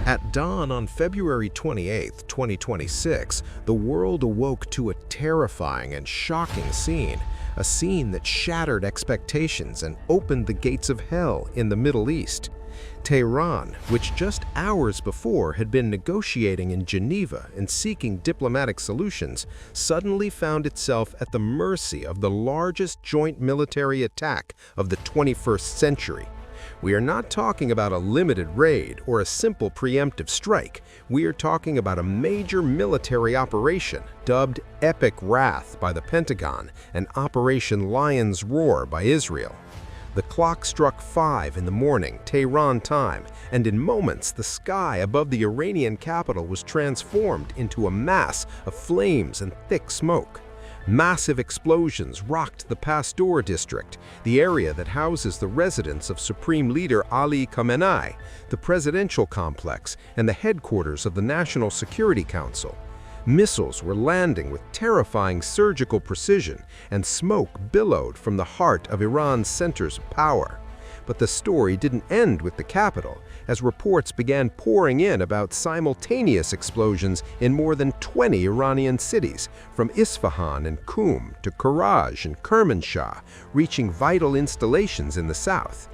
At dawn on February 28, 2026, the world awoke to a terrifying and shocking scene, a scene that shattered expectations and opened the gates of hell in the Middle East. Tehran, which just hours before had been negotiating in Geneva and seeking diplomatic solutions, suddenly found itself at the mercy of the largest joint military attack of the 21st century. We are not talking about a limited raid or a simple preemptive strike. We are talking about a major military operation dubbed Epic Wrath by the Pentagon and Operation Lion's Roar by Israel. The clock struck 5 in the morning, Tehran time, and in moments the sky above the Iranian capital was transformed into a mass of flames and thick smoke. Massive explosions rocked the Pasteur district, the area that houses the residence of Supreme Leader Ali Khamenei, the presidential complex, and the headquarters of the National Security Council. Missiles were landing with terrifying surgical precision, and smoke billowed from the heart of Iran's centers of power. But the story didn't end with the capital, as reports began pouring in about simultaneous explosions in more than 20 Iranian cities, from Isfahan and Qum to Karaj and Kermanshah, reaching vital installations in the south.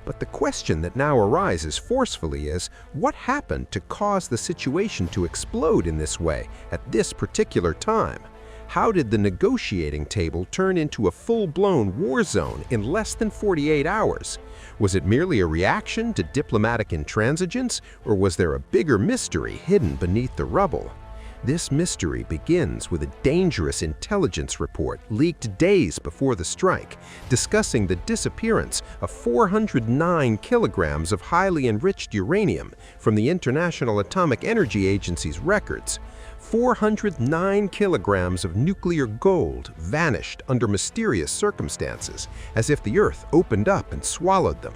But the question that now arises forcefully is, what happened to cause the situation to explode in this way at this particular time? How did the negotiating table turn into a full-blown war zone in less than 48 hours? Was it merely a reaction to diplomatic intransigence, or was there a bigger mystery hidden beneath the rubble? This mystery begins with a dangerous intelligence report leaked days before the strike, discussing the disappearance of 409 kilograms of highly enriched uranium from the International Atomic Energy Agency's records. 409 kilograms of nuclear gold vanished under mysterious circumstances, as if the Earth opened up and swallowed them.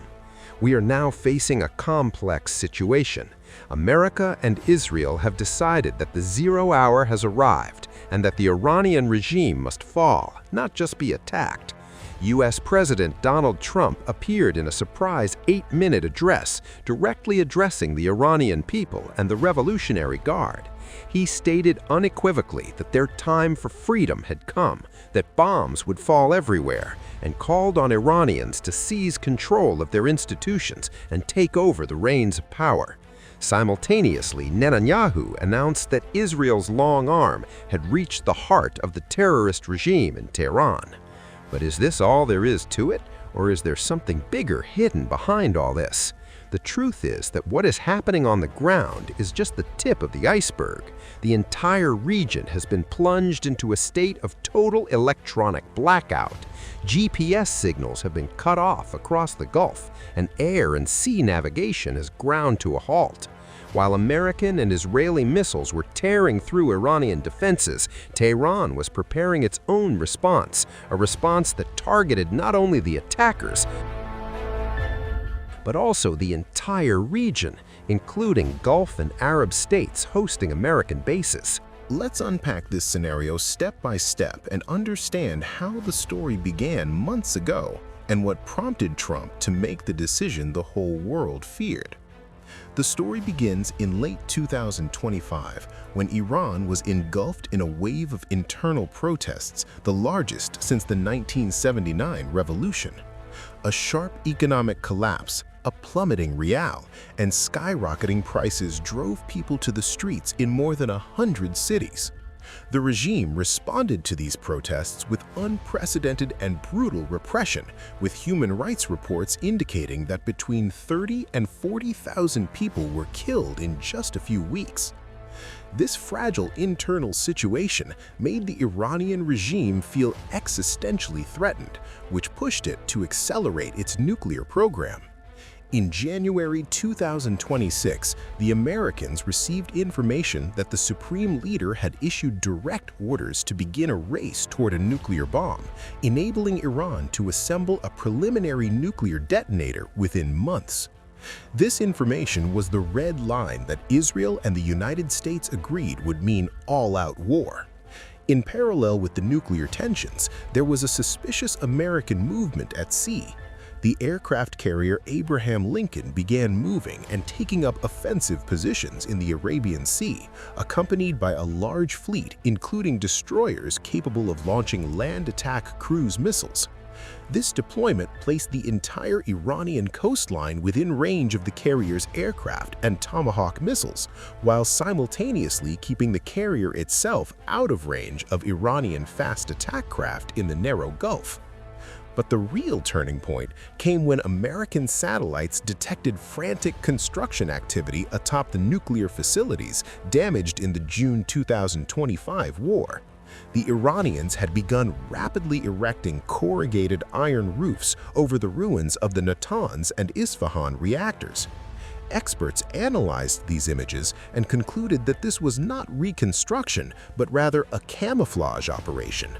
We are now facing a complex situation. America and Israel have decided that the 0 hour has arrived and that the Iranian regime must fall, not just be attacked. U.S. President Donald Trump appeared in a surprise 8-minute address directly addressing the Iranian people and the Revolutionary Guard. He stated unequivocally that their time for freedom had come, that bombs would fall everywhere, and called on Iranians to seize control of their institutions and take over the reins of power. Simultaneously, Netanyahu announced that Israel's long arm had reached the heart of the terrorist regime in Tehran. But is this all there is to it, or is there something bigger hidden behind all this? The truth is that what is happening on the ground is just the tip of the iceberg. The entire region has been plunged into a state of total electronic blackout. GPS signals have been cut off across the Gulf, and air and sea navigation has ground to a halt. While American and Israeli missiles were tearing through Iranian defenses, Tehran was preparing its own response, a response that targeted not only the attackers, but also the entire region, including Gulf and Arab states hosting American bases. Let's unpack this scenario step by step and understand how the story began months ago and what prompted Trump to make the decision the whole world feared. The story begins in late 2025, when Iran was engulfed in a wave of internal protests, the largest since the 1979 revolution. A sharp economic collapse, a plummeting rial, and skyrocketing prices drove people to the streets in more than 100 cities. The regime responded to these protests with unprecedented and brutal repression, with human rights reports indicating that between 30 and 40,000 people were killed in just a few weeks. This fragile internal situation made the Iranian regime feel existentially threatened, which pushed it to accelerate its nuclear program. In January 2026, the Americans received information that the Supreme Leader had issued direct orders to begin a race toward a nuclear bomb, enabling Iran to assemble a preliminary nuclear detonator within months. This information was the red line that Israel and the United States agreed would mean all-out war. In parallel with the nuclear tensions, there was a suspicious American movement at sea. the aircraft carrier Abraham Lincoln began moving and taking up offensive positions in the Arabian Sea, accompanied by a large fleet including destroyers capable of launching land attack cruise missiles. This deployment placed the entire Iranian coastline within range of the carrier's aircraft and Tomahawk missiles, while simultaneously keeping the carrier itself out of range of Iranian fast attack craft in the narrow Gulf. But the real turning point came when American satellites detected frantic construction activity atop the nuclear facilities damaged in the June 2025 war. The Iranians had begun rapidly erecting corrugated iron roofs over the ruins of the Natanz and Isfahan reactors. Experts analyzed these images and concluded that this was not reconstruction, but rather a camouflage operation.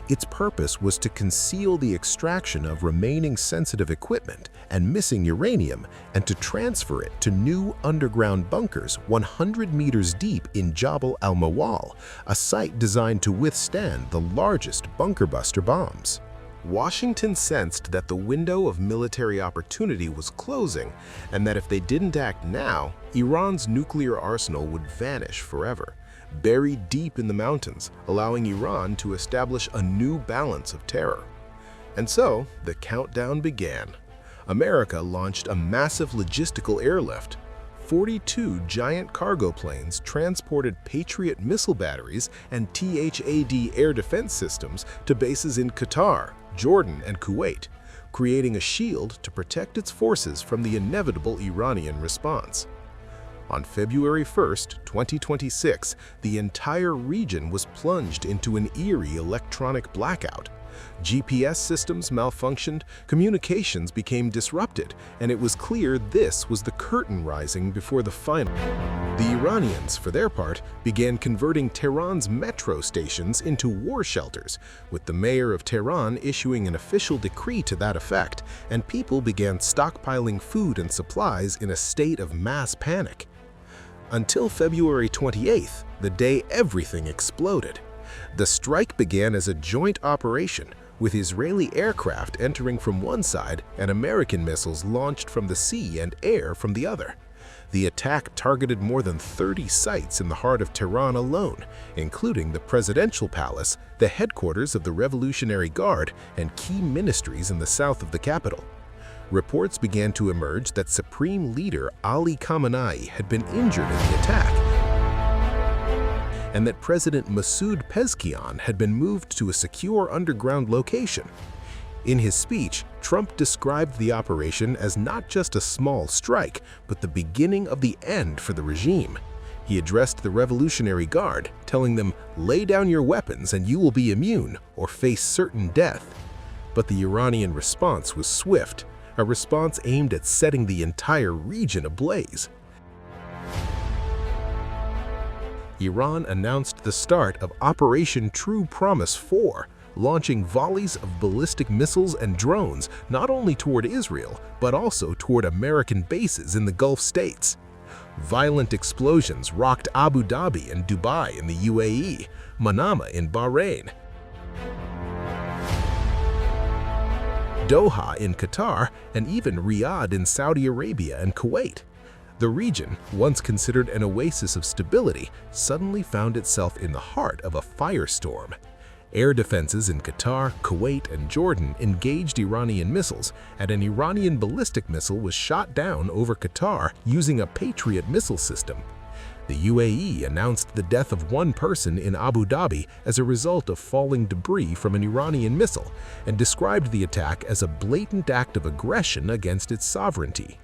Its purpose was to conceal the extraction of remaining sensitive equipment and missing uranium and to transfer it to new underground bunkers 100 meters deep in Jabal Al-Mawal, a site designed to withstand the largest bunker-buster bombs. Washington sensed that the window of military opportunity was closing and that if they didn't act now, Iran's nuclear arsenal would vanish forever, buried deep in the mountains, allowing Iran to establish a new balance of terror. And so, the countdown began. America launched a massive logistical airlift. 42 giant cargo planes transported Patriot missile batteries and THAAD air defense systems to bases in Qatar, Jordan, and Kuwait, creating a shield to protect its forces from the inevitable Iranian response. On February 1, 2026, the entire region was plunged into an eerie electronic blackout. GPS systems malfunctioned, communications became disrupted, and it was clear this was the curtain rising before the final. The Iranians, for their part, began converting Tehran's metro stations into war shelters, with the mayor of Tehran issuing an official decree to that effect, and people began stockpiling food and supplies in a state of mass panic. Until February 28th, the day everything exploded. The strike began as a joint operation, with Israeli aircraft entering from one side and American missiles launched from the sea and air from the other. The attack targeted more than 30 sites in the heart of Tehran alone, including the presidential palace, the headquarters of the Revolutionary Guard, and key ministries in the south of the capital. Reports began to emerge that Supreme Leader Ali Khamenei had been injured in the attack, and that President Masoud Pezeshkian had been moved to a secure underground location. In his speech, Trump described the operation as not just a small strike, but the beginning of the end for the regime. He addressed the Revolutionary Guard, telling them, "Lay down your weapons and you will be immune or face certain death." But the Iranian response was swift, a response aimed at setting the entire region ablaze. Iran announced the start of Operation True Promise 4, launching volleys of ballistic missiles and drones not only toward Israel, but also toward American bases in the Gulf states. Violent explosions rocked Abu Dhabi and Dubai in the UAE, Manama in Bahrain, Doha in Qatar, and even Riyadh in Saudi Arabia and Kuwait. The region, once considered an oasis of stability, suddenly found itself in the heart of a firestorm. Air defenses in Qatar, Kuwait, and Jordan engaged Iranian missiles, and an Iranian ballistic missile was shot down over Qatar using a Patriot missile system. The UAE announced the death of one person in Abu Dhabi as a result of falling debris from an Iranian missile, and described the attack as a blatant act of aggression against its sovereignty.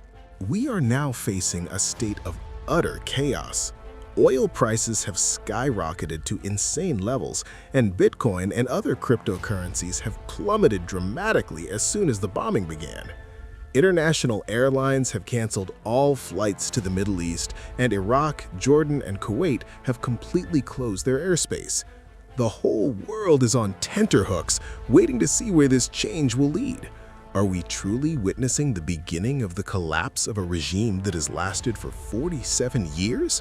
We are now facing a state of utter chaos. Oil prices have skyrocketed to insane levels, and Bitcoin and other cryptocurrencies have plummeted dramatically as soon as the bombing began. International airlines have canceled all flights to the Middle East, and Iraq, Jordan, and Kuwait have completely closed their airspace. The whole world is on tenterhooks, waiting to see where this change will lead. Are we truly witnessing the beginning of the collapse of a regime that has lasted for 47 years?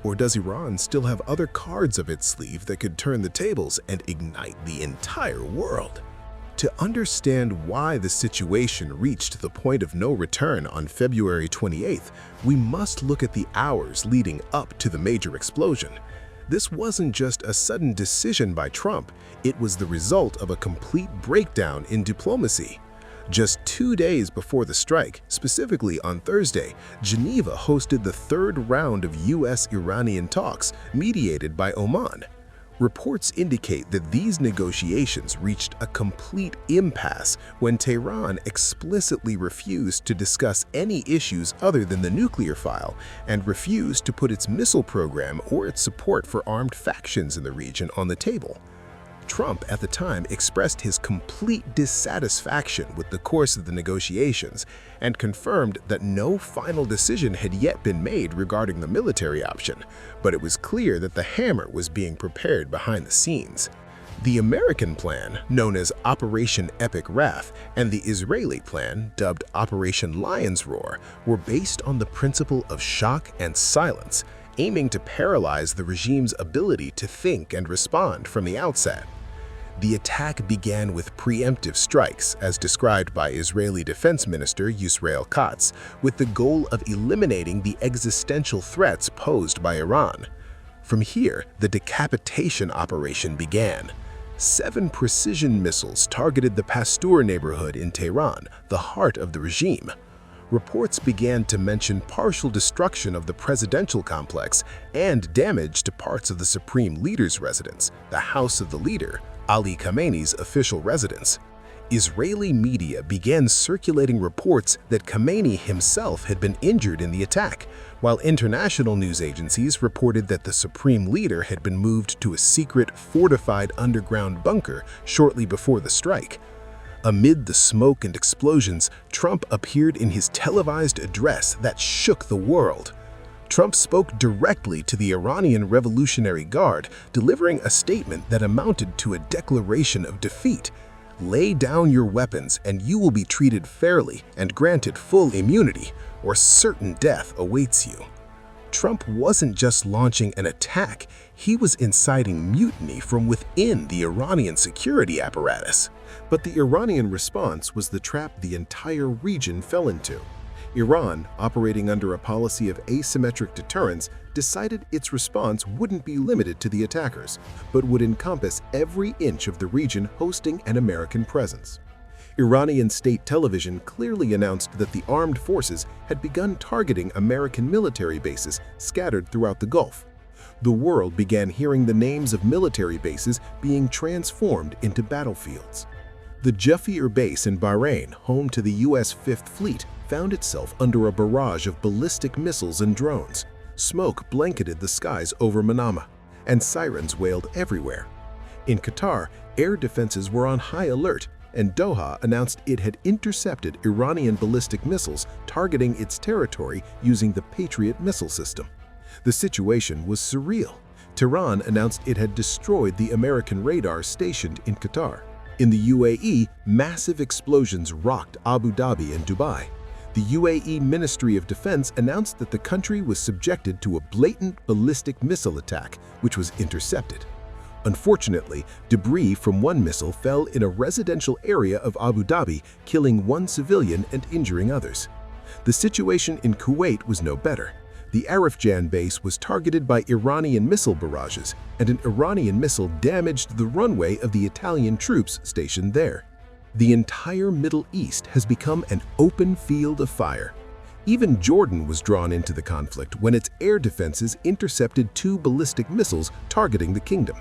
Or does Iran still have other cards up its sleeve that could turn the tables and ignite the entire world? To understand why the situation reached the point of no return on February 28th, we must look at the hours leading up to the major explosion. This wasn't just a sudden decision by Trump, it was the result of a complete breakdown in diplomacy. Just 2 days before the strike, specifically on Thursday, Geneva hosted the third round of U.S.-Iranian talks, mediated by Oman. Reports indicate that these negotiations reached a complete impasse when Tehran explicitly refused to discuss any issues other than the nuclear file and refused to put its missile program or its support for armed factions in the region on the table. Trump at the time expressed his complete dissatisfaction with the course of the negotiations and confirmed that no final decision had yet been made regarding the military option, but it was clear that the hammer was being prepared behind the scenes. The American plan, known as Operation Epic Wrath, and the Israeli plan, dubbed Operation Lion's Roar, were based on the principle of shock and silence, aiming to paralyze the regime's ability to think and respond from the outset. The attack began with preemptive strikes, as described by Israeli Defense Minister Yisrael Katz, with the goal of eliminating the existential threats posed by Iran. From here, the decapitation operation began. 7 precision missiles targeted the Pasteur neighborhood in Tehran, the heart of the regime. Reports began to mention partial destruction of the presidential complex and damage to parts of the Supreme Leader's residence, the House of the Leader, Ali Khamenei's official residence. Israeli media began circulating reports that Khamenei himself had been injured in the attack, while international news agencies reported that the Supreme Leader had been moved to a secret, fortified underground bunker shortly before the strike. Amid the smoke and explosions, Trump appeared in his televised address that shook the world. Trump spoke directly to the Iranian Revolutionary Guard, delivering a statement that amounted to a declaration of defeat. "Lay down your weapons and you will be treated fairly and granted full immunity, or certain death awaits you." Trump wasn't just launching an attack, he was inciting mutiny from within the Iranian security apparatus. But the Iranian response was the trap the entire region fell into. Iran, operating under a policy of asymmetric deterrence, decided its response wouldn't be limited to the attackers, but would encompass every inch of the region hosting an American presence. Iranian state television clearly announced that the armed forces had begun targeting American military bases scattered throughout the Gulf. The world began hearing the names of military bases being transformed into battlefields. The Jafir base in Bahrain, home to the U.S. Fifth Fleet, found itself under a barrage of ballistic missiles and drones. Smoke blanketed the skies over Manama, and sirens wailed everywhere. In Qatar, air defenses were on high alert, and Doha announced it had intercepted Iranian ballistic missiles targeting its territory using the Patriot missile system. The situation was surreal. Tehran announced it had destroyed the American radar stationed in Qatar. In the UAE, massive explosions rocked Abu Dhabi and Dubai. The UAE Ministry of Defense announced that the country was subjected to a blatant ballistic missile attack, which was intercepted. Unfortunately, debris from one missile fell in a residential area of Abu Dhabi, killing 1 civilian and injuring others. The situation in Kuwait was no better. The Arifjan base was targeted by Iranian missile barrages, and an Iranian missile damaged the runway of the Italian troops stationed there. The entire Middle East has become an open field of fire. Even Jordan was drawn into the conflict when its air defenses intercepted 2 ballistic missiles targeting the kingdom.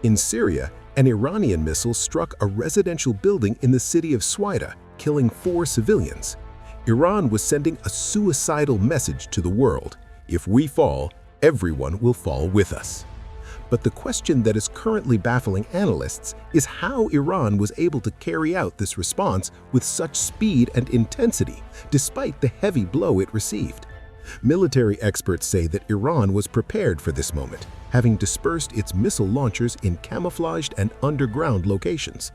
In Syria, an Iranian missile struck a residential building in the city of Swaida, killing 4 civilians. Iran was sending a suicidal message to the world: if we fall, everyone will fall with us. But the question that is currently baffling analysts is how Iran was able to carry out this response with such speed and intensity, despite the heavy blow it received. Military experts say that Iran was prepared for this moment, having dispersed its missile launchers in camouflaged and underground locations.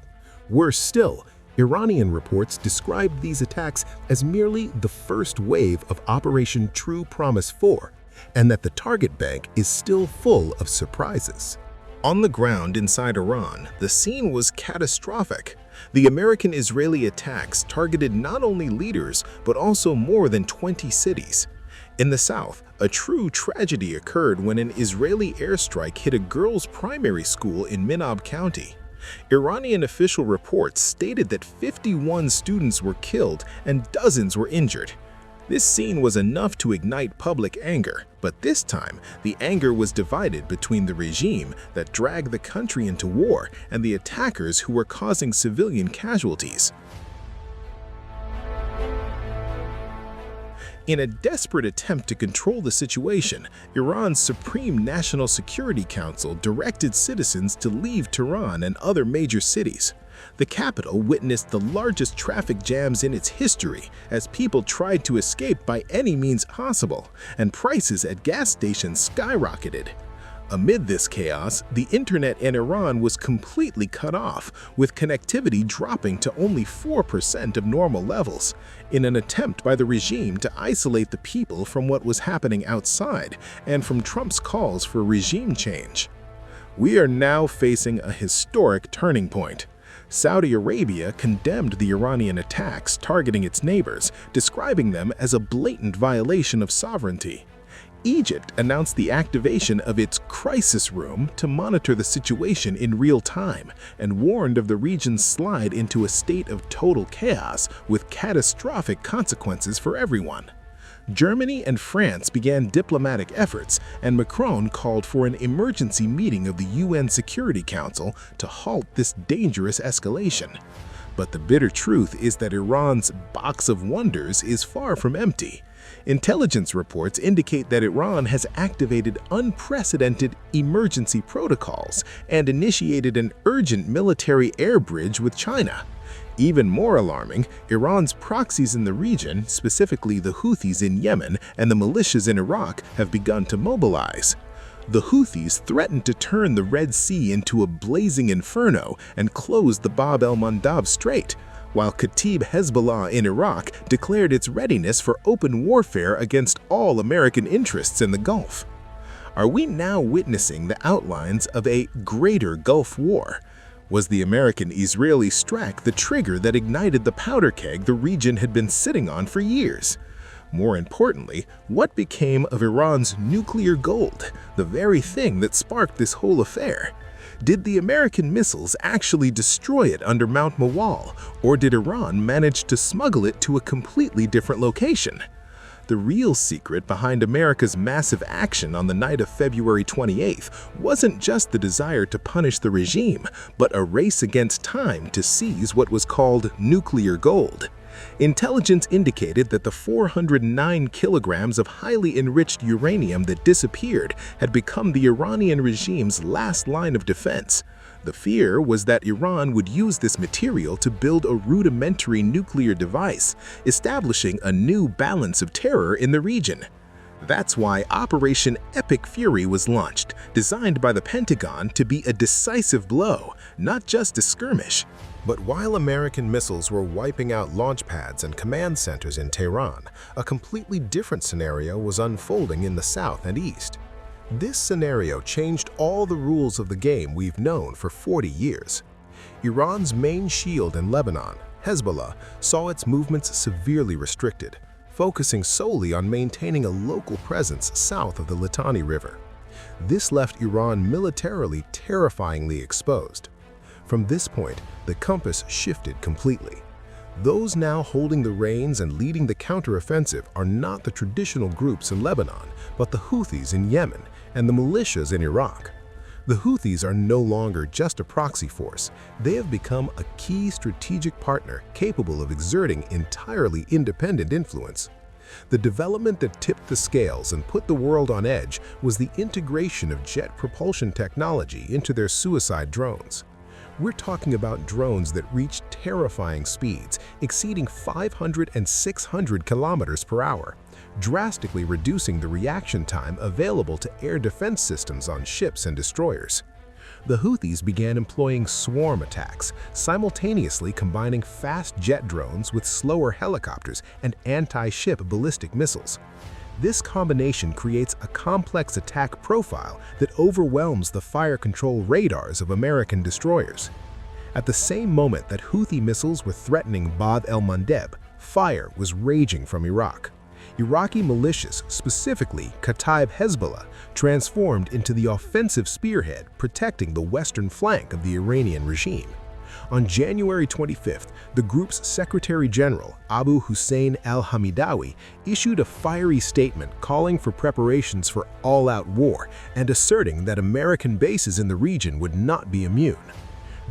Worse still, Iranian reports described these attacks as merely the first wave of Operation True Promise 4, and that the target bank is still full of surprises. On the ground inside Iran, the scene was catastrophic. The American-Israeli attacks targeted not only leaders, but also more than 20 cities. In the south, a true tragedy occurred when an Israeli airstrike hit a girls' primary school in Minab County. Iranian official reports stated that 51 students were killed and dozens were injured. This scene was enough to ignite public anger, but this time, the anger was divided between the regime that dragged the country into war and the attackers who were causing civilian casualties. In a desperate attempt to control the situation, Iran's Supreme National Security Council directed citizens to leave Tehran and other major cities. The capital witnessed the largest traffic jams in its history as people tried to escape by any means possible, and prices at gas stations skyrocketed. Amid this chaos, the internet in Iran was completely cut off, with connectivity dropping to only 4% of normal levels, in an attempt by the regime to isolate the people from what was happening outside and from Trump's calls for regime change. We are now facing a historic turning point. Saudi Arabia condemned the Iranian attacks targeting its neighbors, describing them as a blatant violation of sovereignty. Egypt announced the activation of its crisis room to monitor the situation in real time and warned of the region's slide into a state of total chaos with catastrophic consequences for everyone. Germany and France began diplomatic efforts, and Macron called for an emergency meeting of the UN Security Council to halt this dangerous escalation. But the bitter truth is that Iran's box of wonders is far from empty. Intelligence reports indicate that Iran has activated unprecedented emergency protocols and initiated an urgent military air bridge with China. Even more alarming, Iran's proxies in the region, specifically the Houthis in Yemen and the militias in Iraq, have begun to mobilize. The Houthis threatened to turn the Red Sea into a blazing inferno and close the Bab el-Mandab Strait, while Kataib Hezbollah in Iraq declared its readiness for open warfare against all American interests in the Gulf. Are we now witnessing the outlines of a greater Gulf War? Was the American-Israeli strike the trigger that ignited the powder keg the region had been sitting on for years? More importantly, what became of Iran's nuclear gold, the very thing that sparked this whole affair? Did the American missiles actually destroy it under Mount Mawal, or did Iran manage to smuggle it to a completely different location? The real secret behind America's massive action on the night of February 28th wasn't just the desire to punish the regime, but a race against time to seize what was called nuclear gold. Intelligence indicated that the 409 kilograms of highly enriched uranium that disappeared had become the Iranian regime's last line of defense. The fear was that Iran would use this material to build a rudimentary nuclear device, establishing a new balance of terror in the region. That's why Operation Epic Fury was launched, designed by the Pentagon to be a decisive blow, not just a skirmish. But while American missiles were wiping out launch pads and command centers in Tehran, a completely different scenario was unfolding in the south and east. This scenario changed all the rules of the game we've known for 40 years. Iran's main shield in Lebanon, Hezbollah, saw its movements severely restricted, focusing solely on maintaining a local presence south of the Litani River. This left Iran militarily terrifyingly exposed. From this point, the compass shifted completely. Those now holding the reins and leading the counteroffensive are not the traditional groups in Lebanon, but the Houthis in Yemen and the militias in Iraq. The Houthis are no longer just a proxy force. They have become a key strategic partner capable of exerting entirely independent influence. The development that tipped the scales and put the world on edge was the integration of jet propulsion technology into their suicide drones. We're talking about drones that reach terrifying speeds, exceeding 500 and 600 kilometers per hour, drastically reducing the reaction time available to air defense systems on ships and destroyers. The Houthis began employing swarm attacks, simultaneously combining fast jet drones with slower helicopters and anti-ship ballistic missiles. This combination creates a complex attack profile that overwhelms the fire control radars of American destroyers. At the same moment that Houthi missiles were threatening Bab el-Mandeb, fire was raging from Iraq. Iraqi militias, specifically Kataib Hezbollah, transformed into the offensive spearhead protecting the western flank of the Iranian regime. On January 25th, the group's Secretary General, Abu Hussein al-Hamidawi, issued a fiery statement calling for preparations for all-out war and asserting that American bases in the region would not be immune.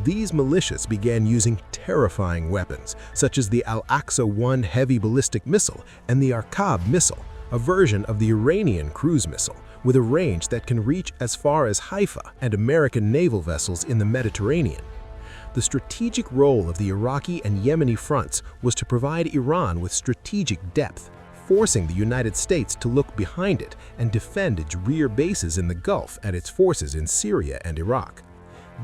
These militias began using terrifying weapons, such as the Al-Aqsa-1 heavy ballistic missile and the Arqab missile, a version of the Iranian cruise missile, with a range that can reach as far as Haifa and American naval vessels in the Mediterranean. The strategic role of the Iraqi and Yemeni fronts was to provide Iran with strategic depth, forcing the United States to look behind it and defend its rear bases in the Gulf and its forces in Syria and Iraq.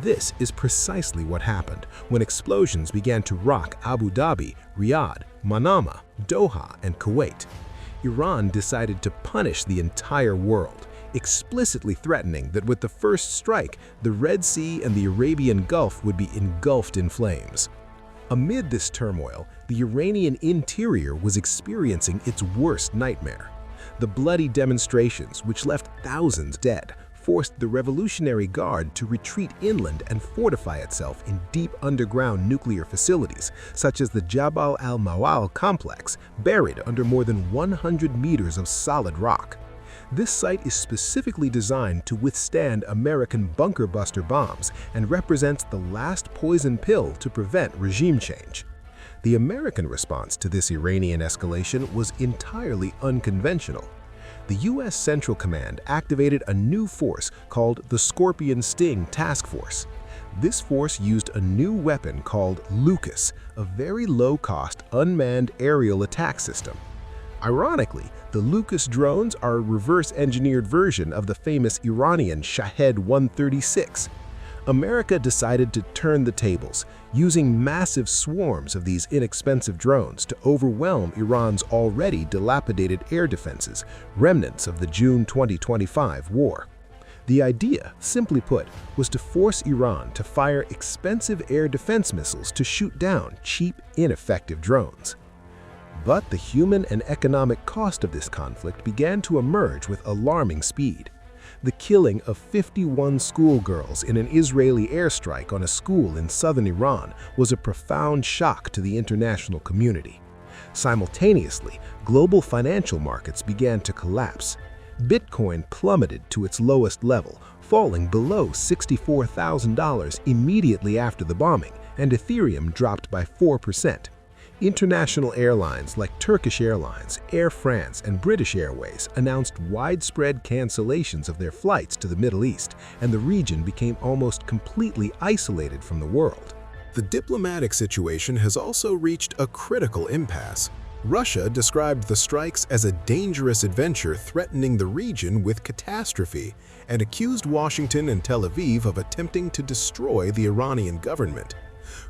This is precisely what happened when explosions began to rock Abu Dhabi, Riyadh, Manama, Doha, and Kuwait. Iran decided to punish the entire world, explicitly threatening that with the first strike, the Red Sea and the Arabian Gulf would be engulfed in flames. Amid this turmoil, the Iranian interior was experiencing its worst nightmare. The bloody demonstrations, which left thousands dead, forced the Revolutionary Guard to retreat inland and fortify itself in deep underground nuclear facilities, such as the Jabal Al-Mawal complex, buried under more than 100 meters of solid rock. This site is specifically designed to withstand American bunker buster bombs and represents the last poison pill to prevent regime change. The American response to this Iranian escalation was entirely unconventional. The U.S. Central Command activated a new force called the Scorpion Sting Task Force. This force used a new weapon called Lucas, a very low-cost unmanned aerial attack system. Ironically, the Lucas drones are a reverse-engineered version of the famous Iranian Shahed 136. America decided to turn the tables, using massive swarms of these inexpensive drones to overwhelm Iran's already dilapidated air defenses, remnants of the June 2025 war. The idea, simply put, was to force Iran to fire expensive air defense missiles to shoot down cheap, ineffective drones. But the human and economic cost of this conflict began to emerge with alarming speed. The killing of 51 schoolgirls in an Israeli airstrike on a school in southern Iran was a profound shock to the international community. Simultaneously, global financial markets began to collapse. Bitcoin plummeted to its lowest level, falling below $64,000 immediately after the bombing, and Ethereum dropped by 4%. International airlines like Turkish Airlines, Air France, and British Airways announced widespread cancellations of their flights to the Middle East, and the region became almost completely isolated from the world. The diplomatic situation has also reached a critical impasse. Russia described the strikes as a dangerous adventure threatening the region with catastrophe and accused Washington and Tel Aviv of attempting to destroy the Iranian government.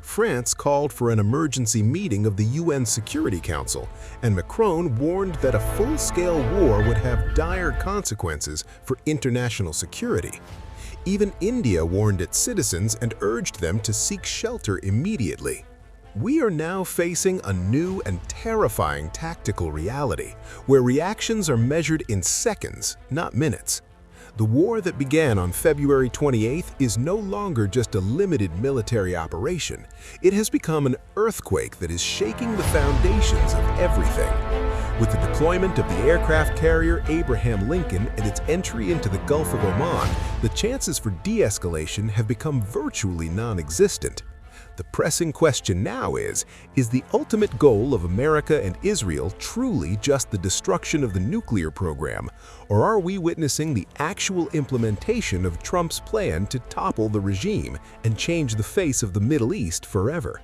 France called for an emergency meeting of the UN Security Council, and Macron warned that a full-scale war would have dire consequences for international security. Even India warned its citizens and urged them to seek shelter immediately. We are now facing a new and terrifying tactical reality, where reactions are measured in seconds, not minutes. The war that began on February 28th is no longer just a limited military operation. It has become an earthquake that is shaking the foundations of everything. With the deployment of the aircraft carrier Abraham Lincoln and its entry into the Gulf of Oman, the chances for de-escalation have become virtually non-existent. The pressing question now is the ultimate goal of America and Israel truly just the destruction of the nuclear program, or are we witnessing the actual implementation of Trump's plan to topple the regime and change the face of the Middle East forever?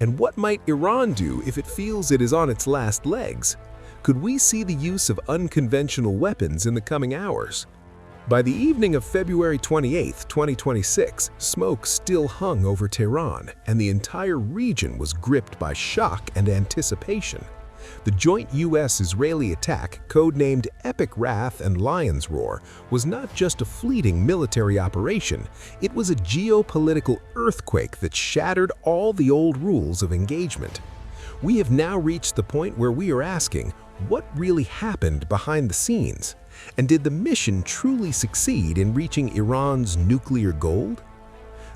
And what might Iran do if it feels it is on its last legs? Could we see the use of unconventional weapons in the coming hours? By the evening of February 28, 2026, smoke still hung over Tehran, and the entire region was gripped by shock and anticipation. The joint U.S.-Israeli attack, codenamed Epic Wrath and Lion's Roar, was not just a fleeting military operation, it was a geopolitical earthquake that shattered all the old rules of engagement. We have now reached the point where we are asking, what really happened behind the scenes? And did the mission truly succeed in reaching Iran's nuclear goal?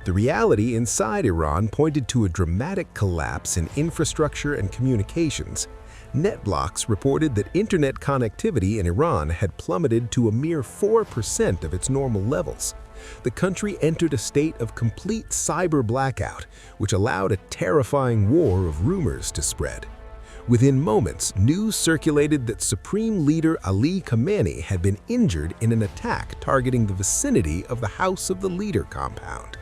The reality inside Iran pointed to a dramatic collapse in infrastructure and communications. NetBlocks reported that internet connectivity in Iran had plummeted to a mere 4% of its normal levels. The country entered a state of complete cyber blackout, which allowed a terrifying war of rumors to spread. Within moments, news circulated that Supreme Leader Ali Khamenei had been injured in an attack targeting the vicinity of the House of the Leader compound.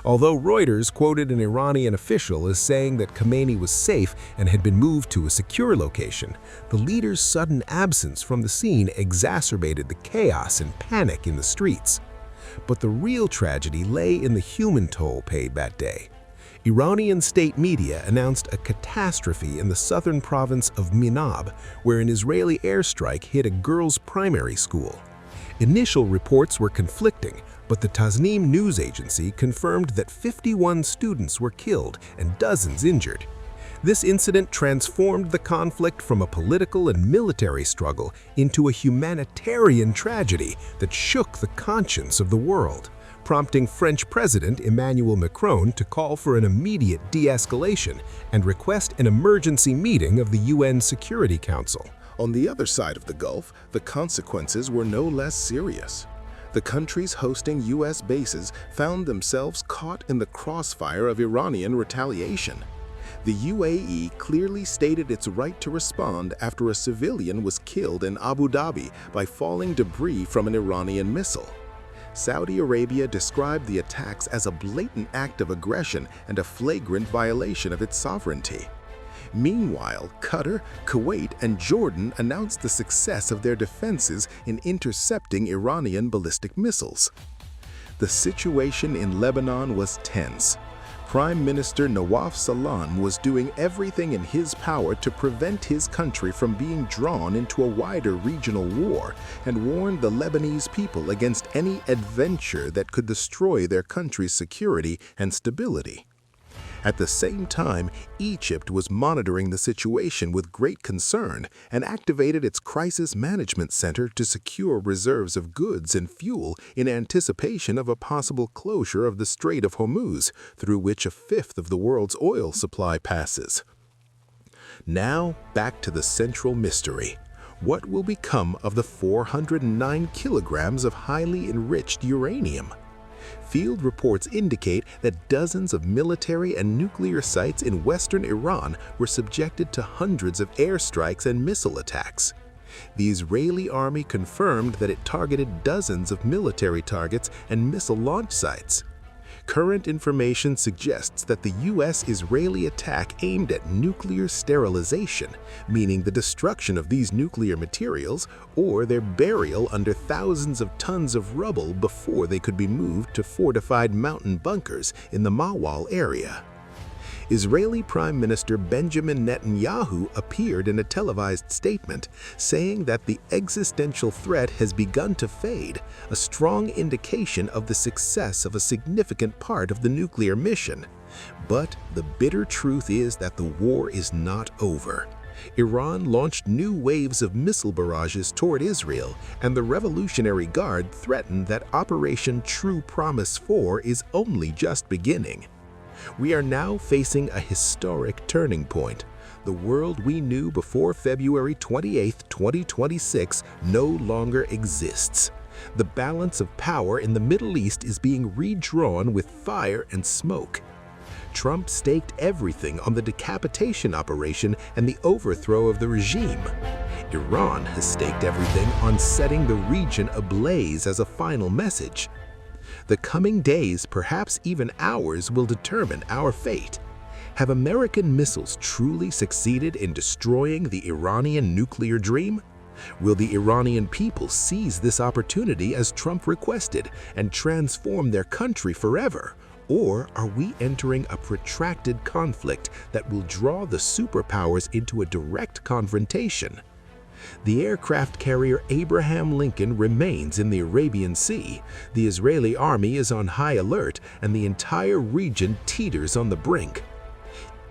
Although Reuters quoted an Iranian official as saying that Khamenei was safe and had been moved to a secure location, the leader's sudden absence from the scene exacerbated the chaos and panic in the streets. But the real tragedy lay in the human toll paid that day. Iranian state media announced a catastrophe in the southern province of Minab, where an Israeli airstrike hit a girls' primary school. Initial reports were conflicting, but the Tasnim news agency confirmed that 51 students were killed and dozens injured. This incident transformed the conflict from a political and military struggle into a humanitarian tragedy that shook the conscience of the world, prompting French President Emmanuel Macron to call for an immediate de-escalation and request an emergency meeting of the UN Security Council. On the other side of the Gulf, the consequences were no less serious. The countries hosting U.S. bases found themselves caught in the crossfire of Iranian retaliation. The UAE clearly stated its right to respond after a civilian was killed in Abu Dhabi by falling debris from an Iranian missile. Saudi Arabia described the attacks as a blatant act of aggression and a flagrant violation of its sovereignty. Meanwhile, Qatar, Kuwait, and Jordan announced the success of their defenses in intercepting Iranian ballistic missiles. The situation in Lebanon was tense. Prime Minister Nawaf Salam was doing everything in his power to prevent his country from being drawn into a wider regional war and warned the Lebanese people against any adventure that could destroy their country's security and stability. At the same time, Egypt was monitoring the situation with great concern and activated its crisis management center to secure reserves of goods and fuel in anticipation of a possible closure of the Strait of Hormuz, through which a fifth of the world's oil supply passes. Now, back to the central mystery. What will become of the 409 kilograms of highly enriched uranium? Field reports indicate that dozens of military and nuclear sites in western Iran were subjected to hundreds of airstrikes and missile attacks. The Israeli army confirmed that it targeted dozens of military targets and missile launch sites. Current information suggests that the U.S.-Israeli attack aimed at nuclear sterilization, meaning the destruction of these nuclear materials or their burial under thousands of tons of rubble before they could be moved to fortified mountain bunkers in the Al-Mawal area. Israeli Prime Minister Benjamin Netanyahu appeared in a televised statement saying that the existential threat has begun to fade, a strong indication of the success of a significant part of the nuclear mission. But the bitter truth is that the war is not over. Iran launched new waves of missile barrages toward Israel, and the Revolutionary Guard threatened that Operation True Promise 4 is only just beginning. We are now facing a historic turning point. The world we knew before February 28, 2026 no longer exists. The balance of power in the Middle East is being redrawn with fire and smoke. Trump staked everything on the decapitation operation and the overthrow of the regime. Iran has staked everything on setting the region ablaze as a final message. The coming days, perhaps even hours, will determine our fate. Have American missiles truly succeeded in destroying the Iranian nuclear dream? Will the Iranian people seize this opportunity as Trump requested and transform their country forever? Or are we entering a protracted conflict that will draw the superpowers into a direct confrontation? The aircraft carrier Abraham Lincoln remains in the Arabian Sea, the Israeli army is on high alert, and the entire region teeters on the brink.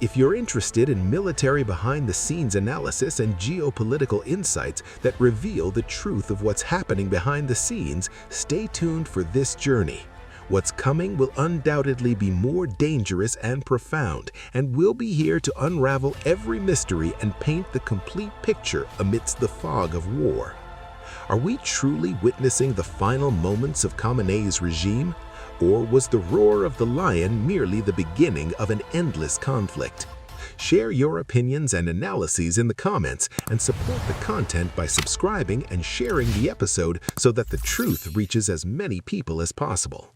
If you're interested in military behind-the-scenes analysis and geopolitical insights that reveal the truth of what's happening behind the scenes, stay tuned for this journey. What's coming will undoubtedly be more dangerous and profound, and we'll be here to unravel every mystery and paint the complete picture amidst the fog of war. Are we truly witnessing the final moments of Khamenei's regime? Or was the roar of the lion merely the beginning of an endless conflict? Share your opinions and analyses in the comments and support the content by subscribing and sharing the episode so that the truth reaches as many people as possible.